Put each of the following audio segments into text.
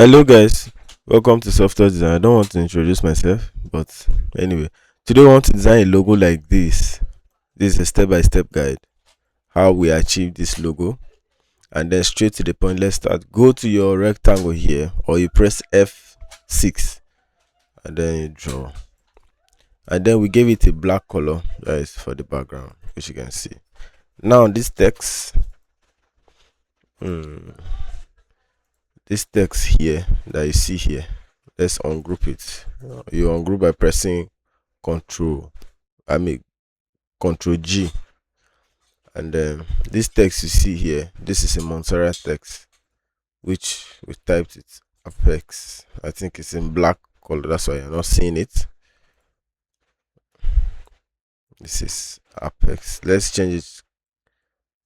Hello guys, welcome to Software Design. I don't want to introduce myself, but anyway, today I want to design a logo like this. This is a step-by-step guide how we achieve this logo, and then straight to the point. Let's start. Go to your rectangle here, or you press F6, and then you draw. And then we gave it a black color, guys, for the background, which you can see. Now this text, hmm, this text here that you see here, let's ungroup it. You ungroup by pressing control I mean control G, and then this text you see here, this is a Montserrat text which we typed it apex. I think it's in black color, that's why you're not seeing it. This is apex. Let's change it.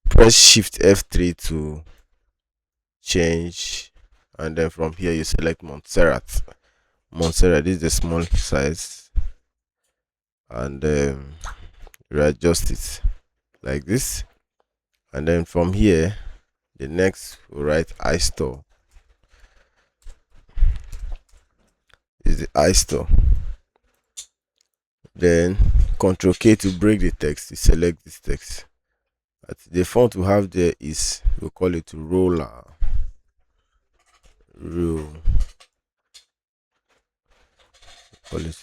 Press shift F3 to change, and then from here you select Montserrat. This is the small size, and you adjust it like this, and then from here the next we'll write iStore. Is the iStore. Then Ctrl K to break the text. You select this text. The font we have there is, we'll call it roller. Call it.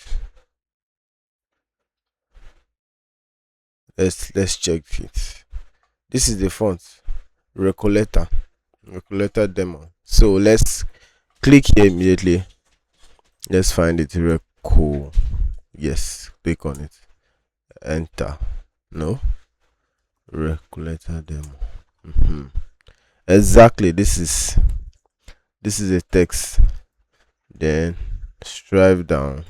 Let's check it. This is the font, Recollector demo. So let's click here immediately. Let's find it. Yes, click on it. Enter. No. Recollector demo. Exactly. This is a text. Then strive down.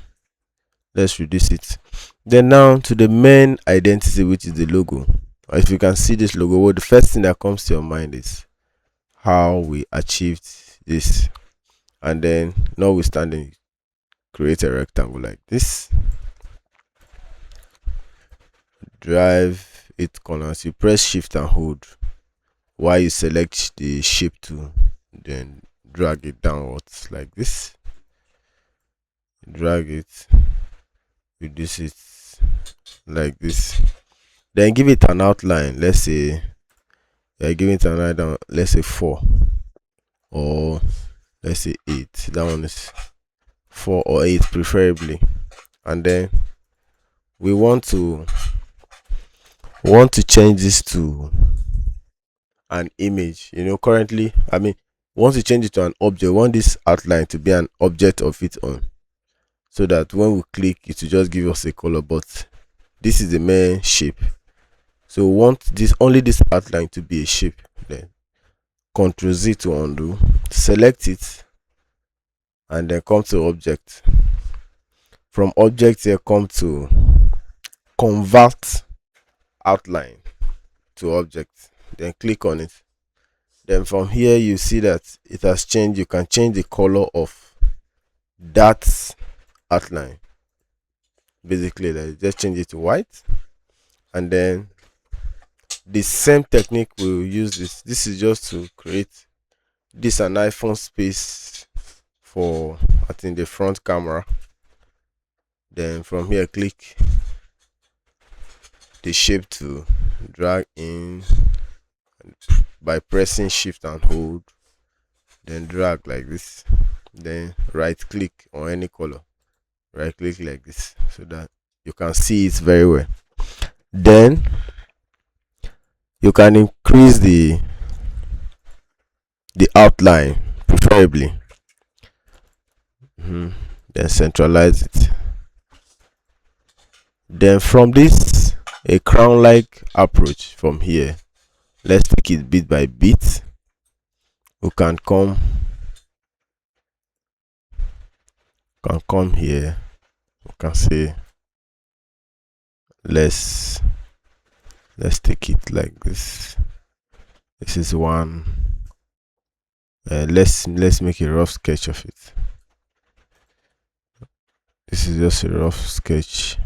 Let's reduce it. Then now to the main identity, which is the logo. If you can see this logo, well, the first thing that comes to your mind is how we achieved this. And then notwithstanding, create a rectangle like this, drive 8 corners. You press shift and hold while you select the shape tool, then drag it downwards like this, drag it, reduce it like this, then give it an outline. Let's say you're giving it an outline, let's say 4, or let's say 8. That one is 4 or 8 preferably. And then we want to change this to an image. Currently, once you change it to an object, we want this outline to be an object of its own, so that when we click it will just give us a color, but this is the main shape. So we want only this outline to be a shape. Then Ctrl Z to undo, select it, and then come to object. From object here, come to convert outline to object, then click on it. Then from here you see that it has changed. You can change the color of that outline. Basically, just change it to white, and then the same technique we'll use. This is just to create this an iPhone space for, I think, the front camera. Then from here, click the shape to drag in by pressing shift and hold, then drag like this, then right click on any color, right click like this, so that you can see it very well. Then you can increase the outline preferably, then centralize it. Then from this, a crown like approach, from here, let's take it bit by bit. We can come here. We can say, let's take it like this. This is one. Let's make a rough sketch of it. This is just a rough sketch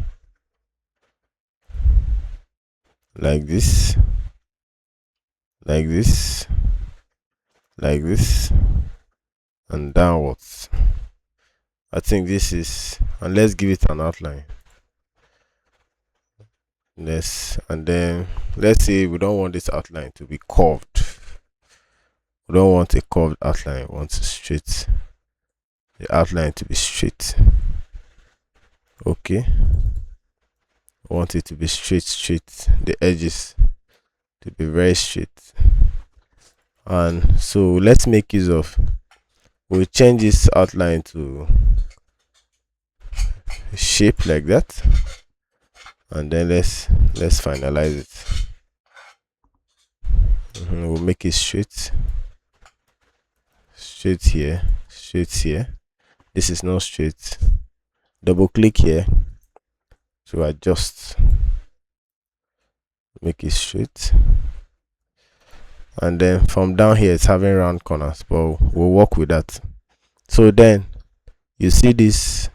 like this, like this, like this, and downwards. I think this is, and let's give it an outline. And then let's say we don't want this outline to be curved. We don't want a curved outline. We want straight, the outline to be straight. Okay, I want it to be straight, the edges to be very straight. And so let's make use of, we'll change this outline to shape like that, and then let's finalize it. We'll make it straight here, straight here. This is not straight. Double click here to adjust, make it straight. And then from down here it's having round corners, but we'll work with that. So then you see this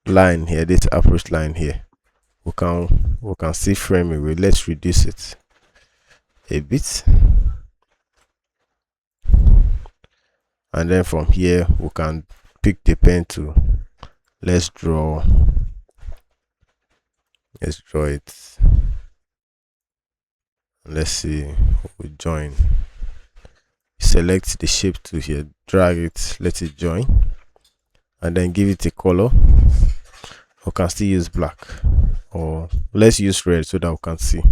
line here, this approach line here, we can see frame it with. Let's reduce it a bit, and then from here we can pick the pen tool. Let's draw it. Let's see, we join. Select the shape tool here, drag it, let it join, and then give it a color. We can still use black, or let's use red so that we can see.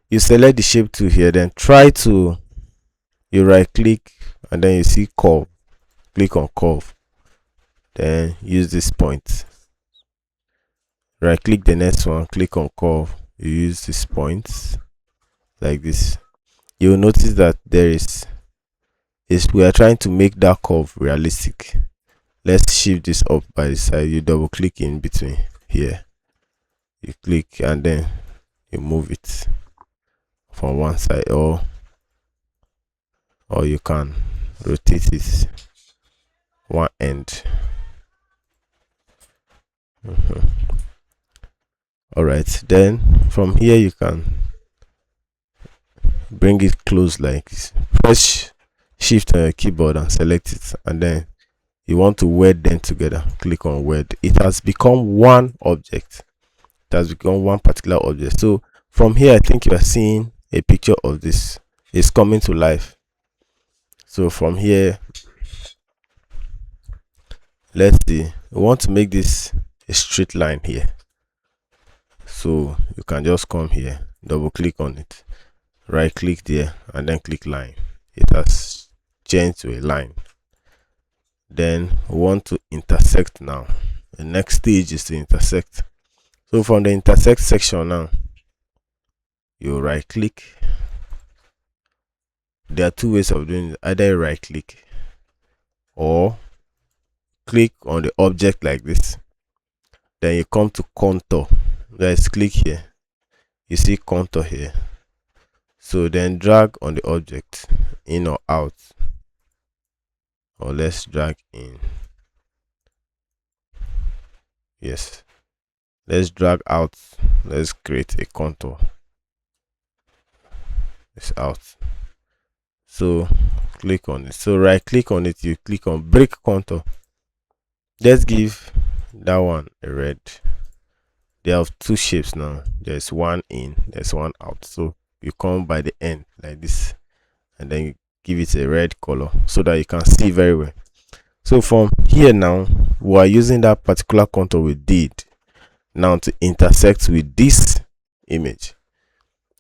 You select the shape tool here, then you right click, and then you see curve. Click on curve, then use this point. Right click the next one, click on curve, you use this point like this. You'll notice that we are trying to make that curve realistic. Let's shift this up by the side. You double click in between here, you click, and then you move it from one side, or you can rotate it one end. All right, then from here you can bring it close like this. Press shift on your keyboard and select it, and then you want to weld them together. Click on weld. It has become one object. It has become one particular object. So from here I think you are seeing a picture of this. It's coming to life. So from here, let's see, we want to make this a straight line here. So you can just come here, double click on it, right click there, and then click line. It has changed to a line. Then we want to intersect now. The next stage is to intersect. So from the intersect section now, you right click. There are two ways of doing it. Either right click or click on the object like this, then you come to contour. Let's click here, you see contour here. So then drag on the object, in or out, or let's drag in. Yes, let's drag out. Let's create a contour. It's out. So click on it. So right click on it, you click on break contour. Let's give that one a red. They have two shapes now. There's one in, there's one out. So you come by the end like this, and then you give it a red color so that you can see very well. So from here now, we are using that particular contour we did now to intersect with this image.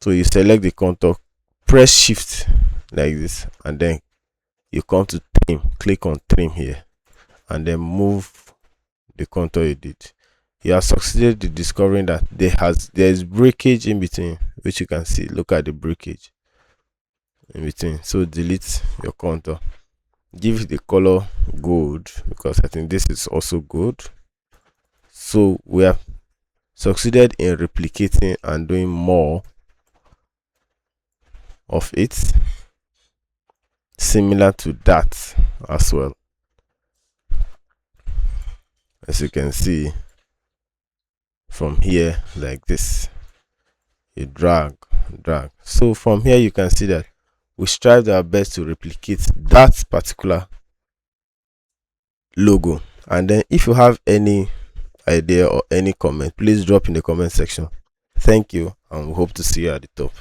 So you select the contour, press shift like this, and then you come to trim, click on trim here, and then move the contour you did. You have succeeded in discovering that there is breakage in between, which you can see. Look at the breakage in between. So delete your contour, give it the color gold, because I think this is also gold. So we have succeeded in replicating and doing more of it, similar to that as well. As you can see from here like this, you drag. So from here you can see that we strived our best to replicate that particular logo. And then if you have any idea or any comment, please drop in the comment section. Thank you, and we hope to see you at the top.